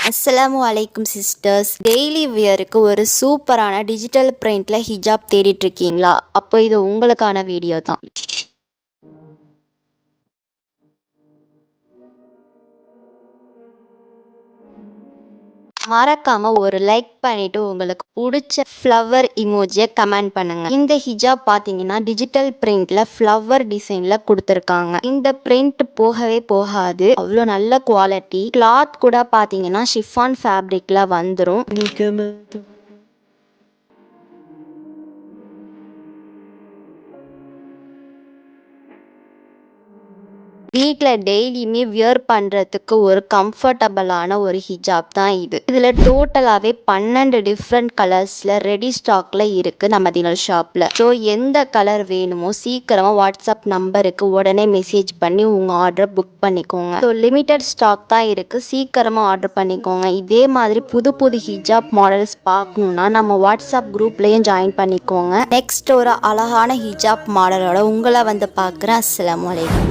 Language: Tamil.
அஸ்ஸலாமு அலைக்கும் சிஸ்டர்ஸ். டெய்லி வியருக்கு ஒரு சூப்பரான டிஜிட்டல் பிரிண்ட்ல ஹிஜாப் தேடிட்டு இருக்கீங்களா? அப்போ இது உங்களுக்கான வீடியோ தான். மறக்காம ஒரு லைக் பண்ணிட்டு உங்களுக்கு பிடிச்ச ஃப்ளவர் இமோஜியை கமெண்ட் பண்ணுங்க. இந்த ஹிஜாப் பாத்தீங்கன்னா டிஜிட்டல் பிரிண்ட்ல ஃப்ளவர் டிசைன்ல கொடுத்துருக்காங்க. இந்த பிரிண்ட் போகவே போகாது, அவ்வளோ நல்ல குவாலிட்டி. கிளாத் கூட பாத்தீங்கன்னா ஷிஃபான் ஃபேப்ரிக்ல வந்துடும். வீட்டில் டெய்லியுமே வியர் பண்ணுறதுக்கு ஒரு கம்ஃபர்டபுளான ஒரு ஹிஜாப் தான் இது. இதில் டோட்டலாகவே 12 டிஃப்ரெண்ட் கலர்ஸில் ரெடி ஸ்டாக்ல இருக்குது நம்ம தினல் ஷாப்பில். ஸோ எந்த கலர் வேணுமோ சீக்கிரமாக வாட்ஸ்அப் நம்பருக்கு உடனே மெசேஜ் பண்ணி உங்கள் ஆர்டரை புக் பண்ணிக்கோங்க. ஸோ லிமிட்டட் ஸ்டாக் தான் இருக்குது, சீக்கிரமாக ஆர்டர் பண்ணிக்கோங்க. இதே மாதிரி புது புது ஹிஜாப் மாடல்ஸ் பார்க்கணுன்னா நம்ம வாட்ஸ்அப் குரூப்லேயும் ஜாயின் பண்ணிக்கோங்க. நெக்ஸ்ட் ஒரு அழகான ஹிஜாப் மாடலோட உங்களை வந்து பார்க்குறேன். அஸ்ஸலாமு அலைக்கும்.